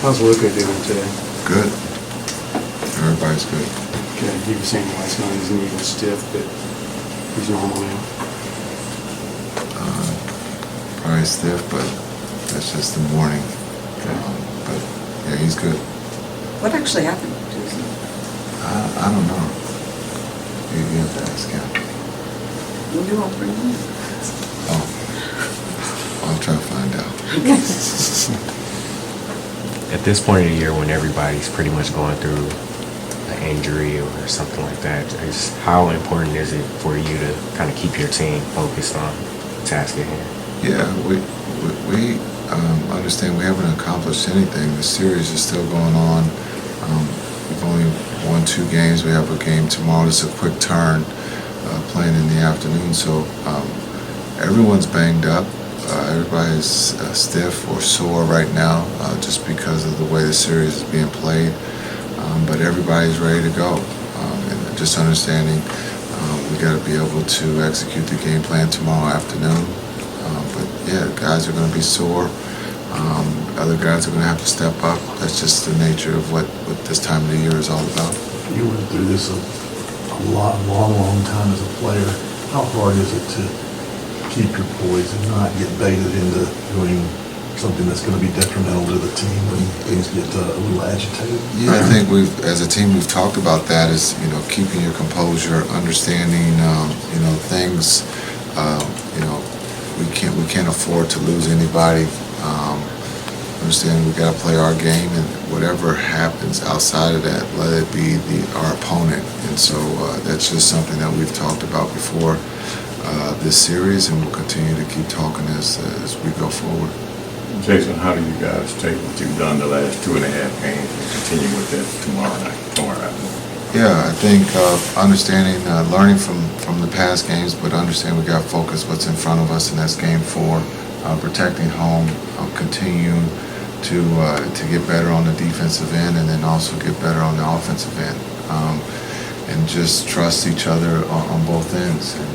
How's Luka doing today? Good. Everybody's good. Okay, he was saying last night his knee was stiff, but he's normal now. Probably stiff, but that's just the morning. But yeah, he's good. What actually happened, Jason? I don't know. You have to ask him. Well, you all bring him in. Oh, I'll try to find out. At this point of the year when everybody's pretty much going through an injury or something like that, how important is it for you to kind of keep your team focused on the task at hand? Yeah, we understand we haven't accomplished anything. The series is still going on. We've only won 2 games. We have a game tomorrow. It's a quick turn playing in the afternoon. So everyone's banged up. Everybody's stiff or sore right now just because of the way the series is being played. But everybody's ready to go. And just understanding we got to be able to execute the game plan tomorrow afternoon. But yeah, guys are going to be sore. Other guys are going to have to step up. That's just the nature of what this time of the year is all about. You went through this a long time as a player. How hard is it to keep your poise and not get baited into doing something that's going to be detrimental to the team when things get a little agitated? Yeah, I think as a team, we've talked about that is, keeping your composure, understanding, things, we can't afford to lose anybody. Understand we got to play our game, and whatever happens outside of that, let it be our opponent. And so that's just something that we've talked about before this series, and we'll continue to keep talking as we go forward. Jason, how do you guys take what you've done the last 2.5 games and continue with that tomorrow night? Yeah, I think understanding, learning from the past games, but understand we got to focus what's in front of us, and that's game 4, protecting home, continue to get better on the defensive end, and then also get better on the offensive end, and just trust each other on both ends, and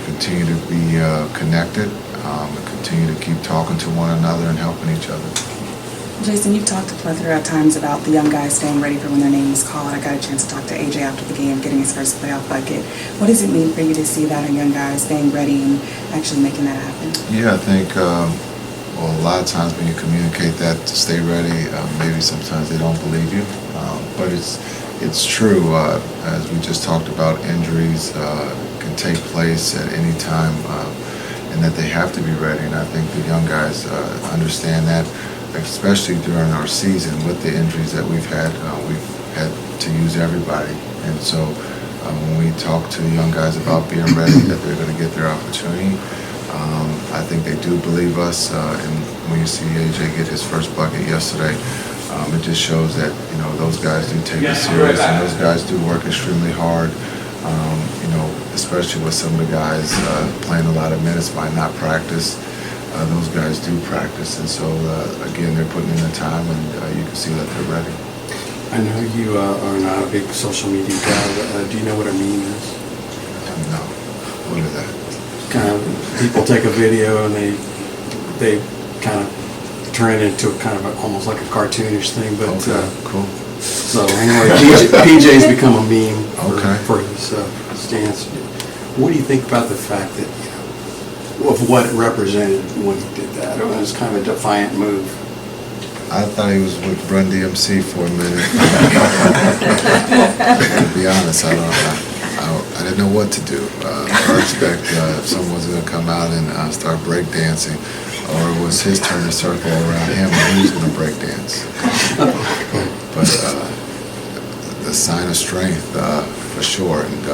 continue to be connected, and continue to keep talking to one another and helping each other. Jason, you've talked a plethora of times about the young guys staying ready for when their name is called. I got a chance to talk to AJ after the game, getting his first playoff bucket. What does it mean for you to see that in young guys staying ready and actually making that happen? Yeah, I think, a lot of times when you communicate that to stay ready, maybe sometimes they don't believe you. But it's true, as we just talked about, injuries can take place at any time, and that they have to be ready. And I think the young guys understand that, especially during our season with the injuries that we've had to use everybody. And so when we talk to the young guys about being ready, that they're going to get their opportunity, I think they do believe us. And when you see AJ get his first bucket yesterday, it just shows that those guys do take it serious, and those guys do work extremely hard. Especially with some of the guys playing a lot of minutes might not practice. Those guys do practice, and so again, they're putting in the time, and you can see that they're ready. I know you are not a big social media guy, but do you know what a meme is? No. What is that? Kind of people take a video and they kind of turn it into almost like a cartoonish thing. But okay, cool. So anyway, PJ's become a meme for his stance. What do you think about the fact that of what it represented when he did that? It was kind of a defiant move. I thought he was with Run DMC for a minute. To be honest, I didn't know what to do. I expect if someone was going to come out and start breakdancing, or it was his turn to circle around him and he was going to breakdance. But the sign of strength, for sure, and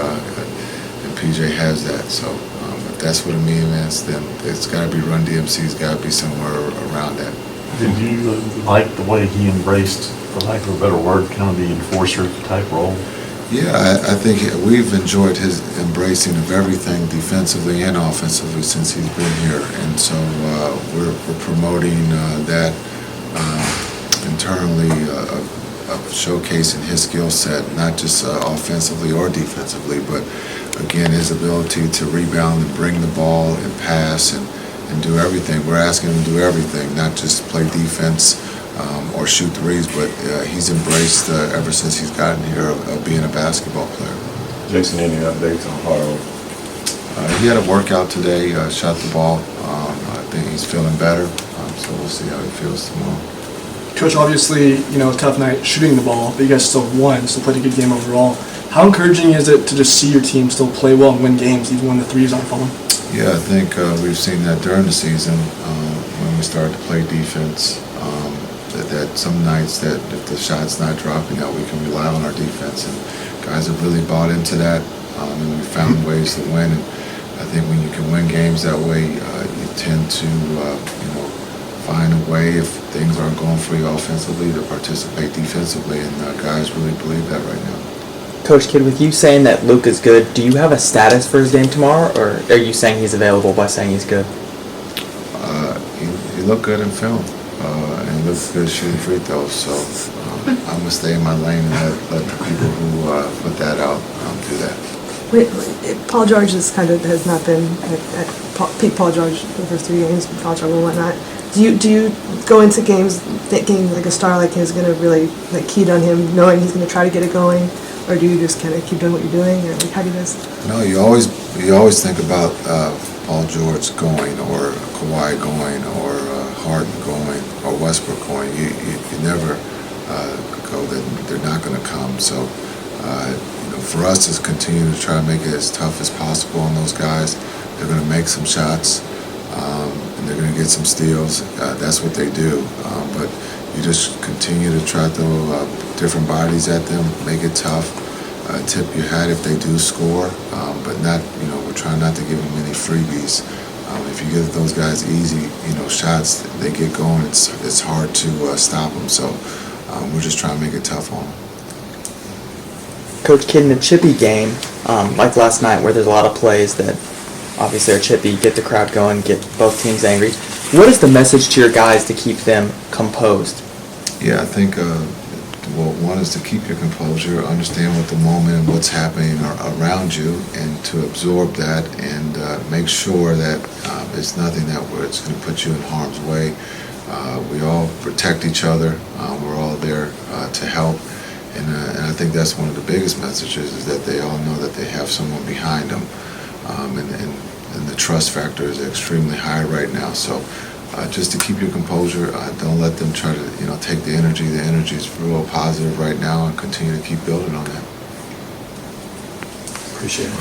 PJ has that. So if that's what a meme is, then it's got to be Run DMC's got to be somewhere around that. Did you like the way he embraced, for lack of a better word, kind of the enforcer type role? Yeah, I think we've enjoyed his embracing of everything defensively and offensively since he's been here, and so we're promoting that internally, of showcasing his skill set, not just offensively or defensively, but again his ability to rebound and bring the ball and pass and do everything. We're asking him to do everything, not just play defense, or shoot threes, but he's embraced ever since he's gotten here of being a basketball player. Jason, any updates on Harlow? He had a workout today, shot the ball. I think he's feeling better, so we'll see how he feels tomorrow. Coach, obviously, a tough night shooting the ball, but you guys still won, still played a good game overall. How encouraging is it to just see your team still play well and win games, even when the threes aren't falling? Yeah, I think we've seen that during the season when we started to play defense, that some nights that if the shot's not dropping, that we can rely on our defense. And guys have really bought into that, and we found ways to win. And I think when you can win games that way, you tend to, find a way, if things aren't going for you offensively, to participate defensively. And guys really believe that right now. Coach Kidd, with you saying that Luka's good, do you have a status for his game tomorrow, or are you saying he's available by saying he's good? He looked good in film, and he looked good shooting free throws. So I'm gonna stay in my lane and let the people who put that out do that. Paul George has not been at peak Paul George for the first 3 games, foul trouble and whatnot. Do you go into games thinking like a star like him is going to really keyed on him, knowing he's going to try to get it going, or do you just kind of keep doing what you're doing, or how do you guys? No, you always think about Paul George going, or Kawhi going, or Harden going, or Westbrook going. You never go that they're not going to come. So for us, is continue to try to make it as tough as possible on those guys. They're going to make some shots, and they're going to get some steals. That's what they do. But you just continue to try to throw different bodies at them, make it tough. Tip your hat if they do score, but not. We're trying not to give them any freebies. If you give those guys easy, shots, they get going. It's hard to stop them. So we're just trying to make it tough on them. Coach Kidd, in a chippy game, like last night, where there's a lot of plays that obviously are chippy, get the crowd going, get both teams angry. What is the message to your guys to keep them composed? Yeah, I think, one is to keep your composure, understand what the moment and what's happening around you, and to absorb that and make sure that it's nothing where it's going to put you in harm's way. We all protect each other. We're all there to help. And I think that's one of the biggest messages, is that they all know that they have someone behind them. And the trust factor is extremely high right now. So just to keep your composure, don't let them try to take the energy. The energy is real positive right now, and continue to keep building on that. Appreciate it.